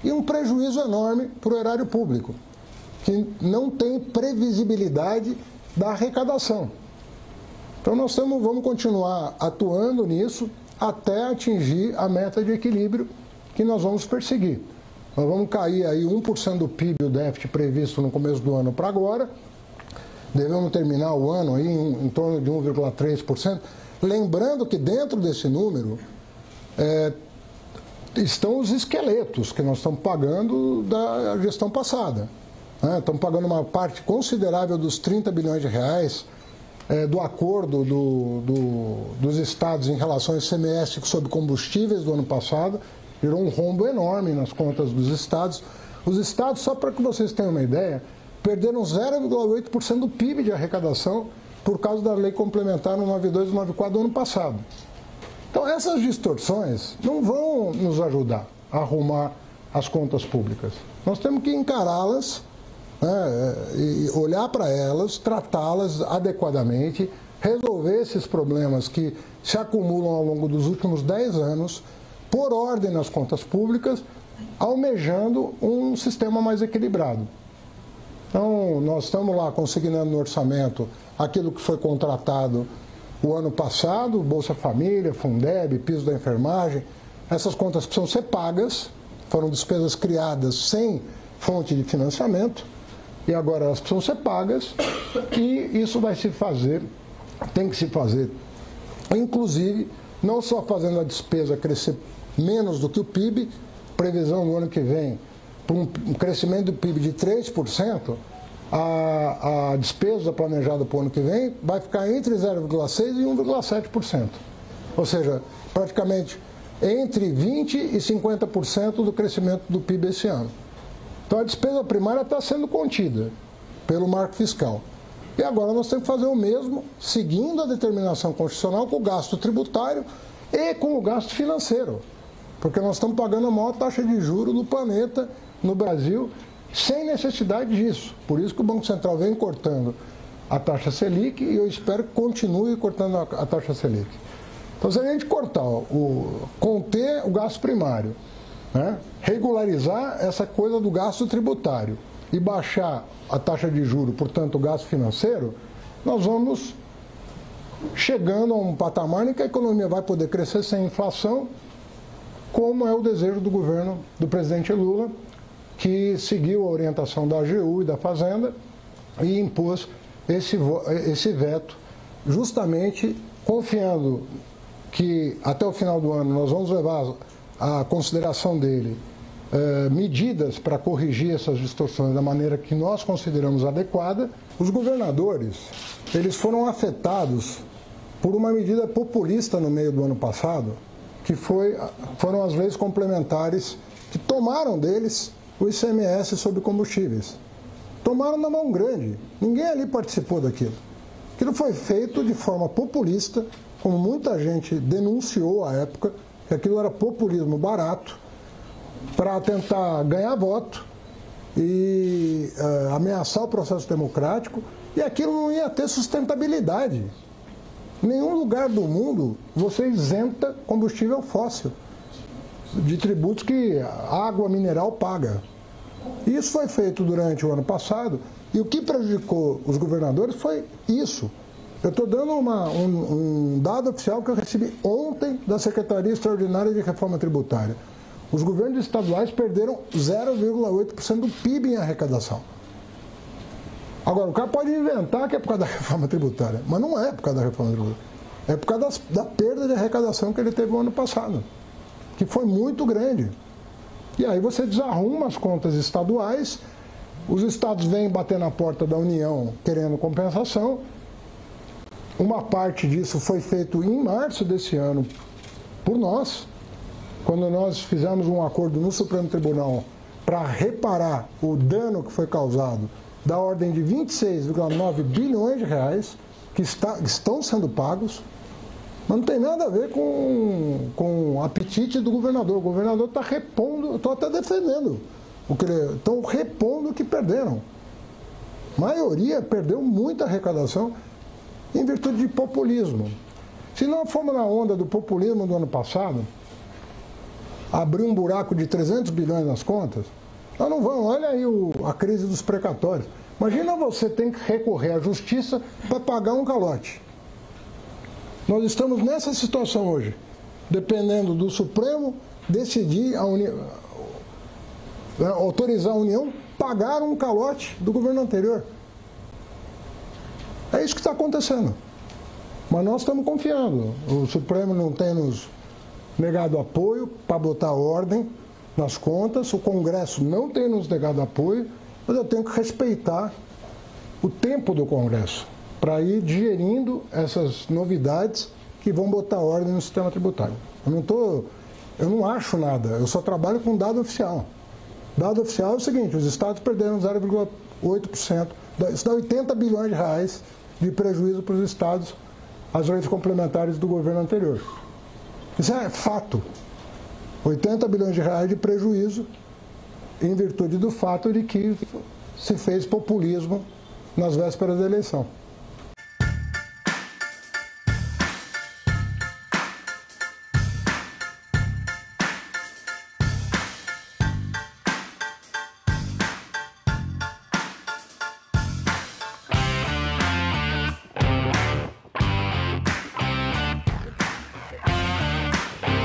e um prejuízo enorme para o erário público, que não tem previsibilidade da arrecadação. Então nós vamos continuar atuando nisso até atingir a meta de equilíbrio que nós vamos perseguir. Nós vamos cair aí 1% do PIB, o déficit previsto no começo do ano para agora. Devemos terminar o ano aí em torno de 1,3%. Lembrando que dentro desse número estão os esqueletos que nós estamos pagando da gestão passada. Estamos pagando uma parte considerável dos 30 bilhões de reais do acordo dos estados em relação ao ICMS sobre combustíveis do ano passado. Gerou um rombo enorme nas contas dos estados. Os estados, só para que vocês tenham uma ideia, perderam 0,8% do PIB de arrecadação por causa da lei complementar 92 e 94 do ano passado. Então, essas distorções não vão nos ajudar a arrumar as contas públicas. Nós temos que encará-las, e olhar para elas, tratá-las adequadamente, resolver esses problemas que se acumulam ao longo dos últimos 10 anos, por ordem nas contas públicas, almejando um sistema mais equilibrado. Então, nós estamos lá consignando no orçamento aquilo que foi contratado o ano passado, Bolsa Família, Fundeb, piso da enfermagem. Essas contas precisam ser pagas, foram despesas criadas sem fonte de financiamento, e agora elas precisam ser pagas, e isso vai se fazer, tem que se fazer, inclusive, não só fazendo a despesa crescer menos do que o PIB, previsão no ano que vem, para um crescimento do PIB de 3%, a despesa planejada para o ano que vem vai ficar entre 0,6% e 1,7%. Ou seja, praticamente entre 20% e 50% do crescimento do PIB esse ano. Então a despesa primária está sendo contida pelo marco fiscal. E agora nós temos que fazer o mesmo, seguindo a determinação constitucional, com o gasto tributário e com o gasto financeiro. Porque nós estamos pagando a maior taxa de juros do planeta, no Brasil, sem necessidade disso. Por isso que o Banco Central vem cortando a taxa Selic e eu espero que continue cortando a taxa Selic. Então, se a gente cortar, conter o gasto primário, regularizar essa coisa do gasto tributário e baixar a taxa de juros, portanto, o gasto financeiro, nós vamos chegando a um patamar em que a economia vai poder crescer sem inflação, como é o desejo do governo do presidente Lula, que seguiu a orientação da AGU e da Fazenda e impôs esse veto, justamente confiando que até o final do ano nós vamos levar à consideração dele medidas para corrigir essas distorções da maneira que nós consideramos adequada. Os governadores, eles foram afetados por uma medida populista no meio do ano passado, que foram as leis complementares que tomaram deles o ICMS sobre combustíveis. Tomaram na mão grande. Ninguém ali participou daquilo. Aquilo foi feito de forma populista, como muita gente denunciou à época, que aquilo era populismo barato, para tentar ganhar voto e ameaçar o processo democrático, e aquilo não ia ter sustentabilidade. Em nenhum lugar do mundo você isenta combustível fóssil de tributos que a água mineral paga. Isso foi feito durante o ano passado e o que prejudicou os governadores foi isso. Eu estou dando um dado oficial que eu recebi ontem da Secretaria Extraordinária de Reforma Tributária. Os governos estaduais perderam 0,8% do PIB em arrecadação. Agora, o cara pode inventar que é por causa da reforma tributária, mas não é por causa da reforma tributária. É por causa da perda de arrecadação que ele teve no ano passado, que foi muito grande. E aí você desarruma as contas estaduais, os estados vêm bater na porta da União querendo compensação. Uma parte disso foi feito em março desse ano por nós, quando nós fizemos um acordo no Supremo Tribunal para reparar o dano que foi causado da ordem de 26,9 bilhões de reais que estão sendo pagos, mas não tem nada a ver com o apetite do governador. O governador está repondo, eu estou até defendendo, estão repondo o que perderam. A maioria perdeu muita arrecadação em virtude de populismo. Se não fomos na onda do populismo do ano passado, abrir um buraco de 300 bilhões nas contas? Nós não vamos. Olha aí a crise dos precatórios. Imagina você tem que recorrer à justiça para pagar um calote. Nós estamos nessa situação hoje, dependendo do Supremo decidir, autorizar a União pagar um calote do governo anterior. É isso que está acontecendo. Mas nós estamos confiando. O Supremo não tem nos negado apoio para botar ordem nas contas, o Congresso não tem nos negado apoio, mas eu tenho que respeitar o tempo do Congresso para ir digerindo essas novidades que vão botar ordem no sistema tributário. Eu não acho nada, eu só trabalho com dado oficial. Dado oficial é o seguinte: os estados perderam 0,8%, isso dá 80 bilhões de reais de prejuízo para os estados, as leis complementares do governo anterior. Isso é fato. 80 bilhões de reais de prejuízo em virtude do fato de que se fez populismo nas vésperas da eleição.